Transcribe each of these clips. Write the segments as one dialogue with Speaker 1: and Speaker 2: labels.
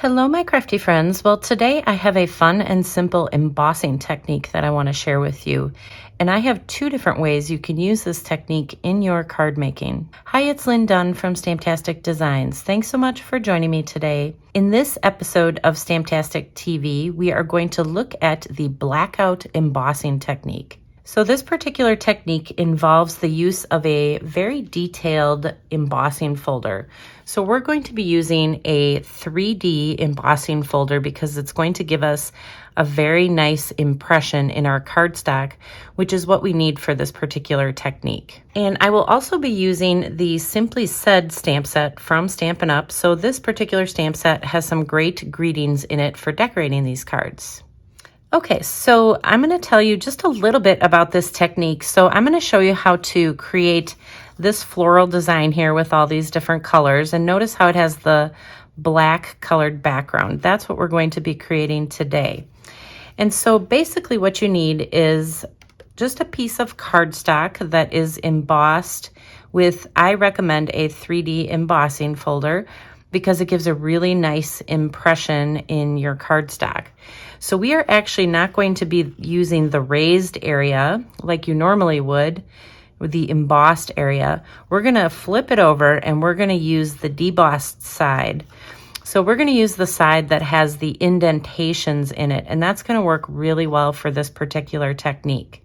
Speaker 1: Hello, my crafty friends. Well, today I have a fun and simple embossing technique that I want to share with you. And I have two different ways you can use this technique in your card making. Hi, it's Lynn Dunn from Stamptastic Designs. Thanks so much for joining me today. In this episode of Stamptastic TV, we are going to look at the blackout embossing technique. So this particular technique involves the use of a very detailed embossing folder. So we're going to be using a 3D embossing folder because it's going to give us a very nice impression in our cardstock, which is what we need for this particular technique. And I will also be using the Simply Said stamp set from Stampin Up. So this particular stamp set has some great greetings in it for decorating these cards. Okay, so I'm going to tell you just a little bit about this technique. So I'm going to show you how to create this floral design here with all these different colors. And notice how it has the black colored background. That's what we're going to be creating today. And so basically what you need is just a piece of cardstock that is embossed with, I recommend a 3D embossing folder because it gives a really nice impression in your cardstock. So we are actually not going to be using the raised area like you normally would with the embossed area. We're going to flip it over and we're going to use the debossed side. So we're going to use the side that has the indentations in it, and that's going to work really well for this particular technique.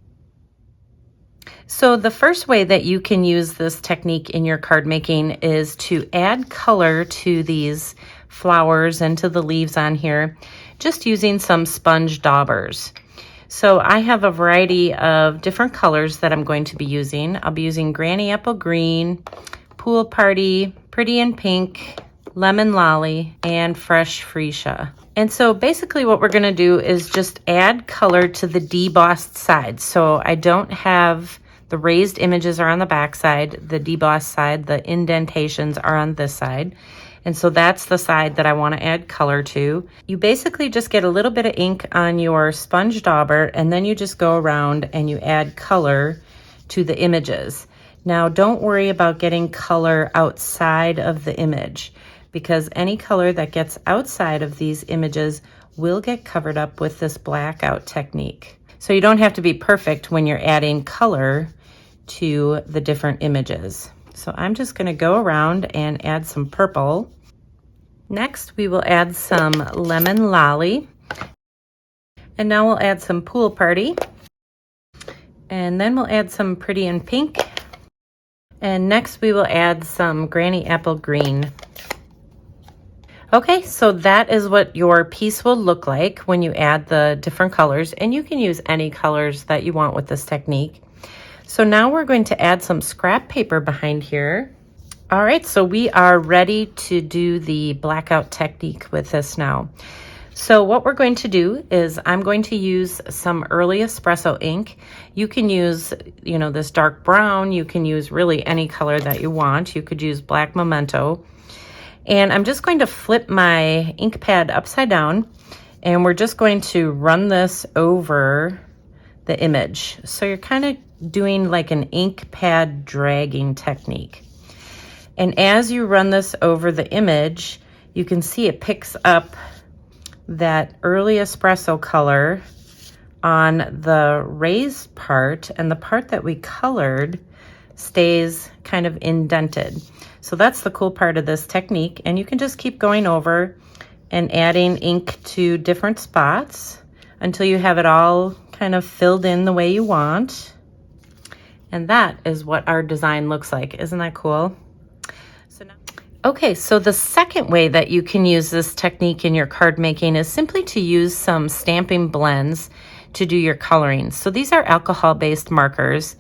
Speaker 1: So the first way that you can use this technique in your card making is to add color to these flowers and to the leaves on here, just using some sponge daubers. So I have a variety of different colors that I'm going to be using. I'll be using Granny Apple Green, Pool Party, Pretty in Pink, Lemon Lolly, and Fresh Freesia. And so basically what we're going to do is just add color to the debossed side. So I don't have the raised images are on the back side, the debossed side, the indentations are on this side. And so that's the side that I want to add color to. You basically just get a little bit of ink on your sponge dauber, and then you just go around and you add color to the images. Now don't worry about getting color outside of the image, because any color that gets outside of these images will get covered up with this blackout technique. So you don't have to be perfect when you're adding color to the different images. So I'm just going to go around and add some purple. Next, we will add some Lemon Lolly. And now we'll add some Pool Party. And then we'll add some Pretty in Pink. And next we will add some Granny Apple Green. Okay, so that is what your piece will look like when you add the different colors, and you can use any colors that you want with this technique. So now we're going to add some scrap paper behind here. All right, so we are ready to do the blackout technique with this now. So what we're going to do is I'm going to use some early espresso ink. You can use, this dark brown. You can use really any color that you want. You could use black memento. And I'm just going to flip my ink pad upside down, and we're just going to run this over the image. So you're kind of doing like an ink pad dragging technique. And as you run this over the image, you can see it picks up that early espresso color on the raised part, and the part that we colored stays kind of indented. So that's the cool part of this technique, and you can just keep going over and adding ink to different spots until you have it all kind of filled in the way you want. And that is what our design looks like. Isn't that cool? Okay, so the second way that you can use this technique in your card making is simply to use some stamping blends to do your coloring. So these are alcohol-based markers,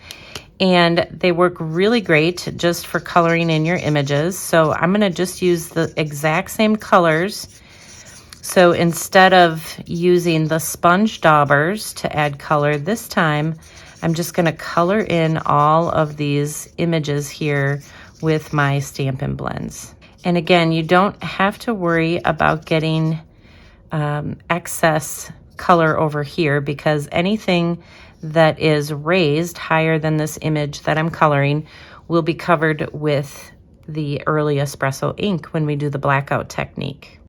Speaker 1: and they work really great just for coloring in your images. So I'm going to just use the exact same colors. So instead of using the sponge daubers to add color this time, I'm just going to color in all of these images here with my Stampin' Blends. And again, you don't have to worry about getting excess color over here, because anything that is raised higher than this image that I'm coloring will be covered with the early espresso ink when we do the blackout technique.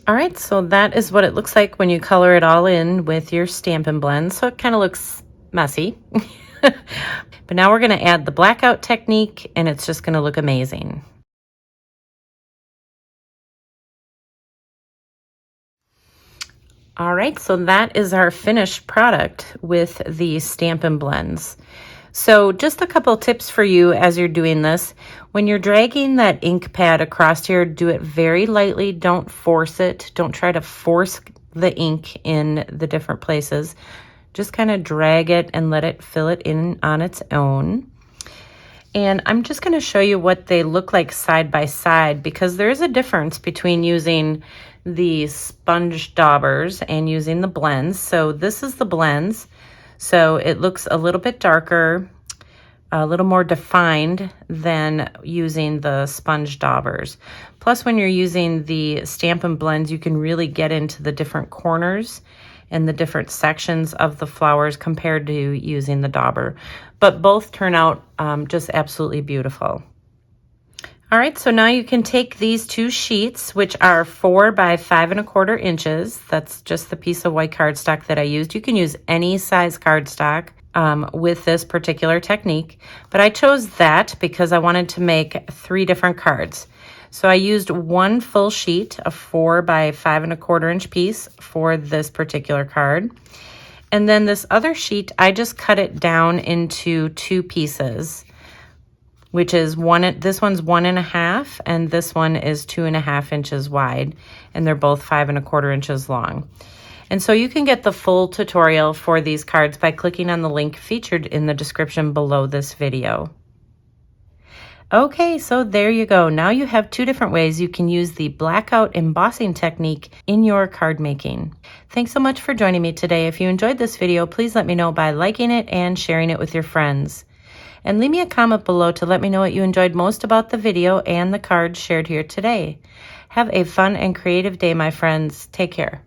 Speaker 1: All right, so that is what it looks like when you color it all in with your Stampin' Blend. So it kind of looks messy. But now we're going to add the blackout technique, and it's just going to look amazing. All right, so that is our finished product with the Stampin' Blends. So just a couple tips for you as you're doing this. When you're dragging that ink pad across here, do it very lightly. Don't force it. Don't try to force the ink in the different places. Just kind of drag it and let it fill it in on its own. And I'm just going to show you what they look like side by side, because there is a difference between using the sponge daubers and using the blends. So this is the blends. So it looks a little bit darker, a little more defined than using the sponge daubers. Plus, when you're using the Stampin' Blends, you can really get into the different corners and the different sections of the flowers compared to using the dauber. But both turn out just absolutely beautiful. All right, so now you can take these two sheets, which are 4 by 5 1/4 inches. That's just the piece of white cardstock that I used. You can use any size cardstock with this particular technique, but I chose that because I wanted to make 3 different cards. So I used 1 full sheet, a 4 by 5 1/4 inch piece for this particular card. And then this other sheet, I just cut it down into 2 pieces, which is this one's 1 1/2, and this one is 2 1/2 inches wide, and they're both 5 1/4 inches long. And so you can get the full tutorial for these cards by clicking on the link featured in the description below this video. Okay, so there you go. Now you have 2 different ways you can use the blackout embossing technique in your card making. Thanks so much for joining me today. If you enjoyed this video, please let me know by liking it and sharing it with your friends. And leave me a comment below to let me know what you enjoyed most about the video and the cards shared here today. Have a fun and creative day, my friends. Take care.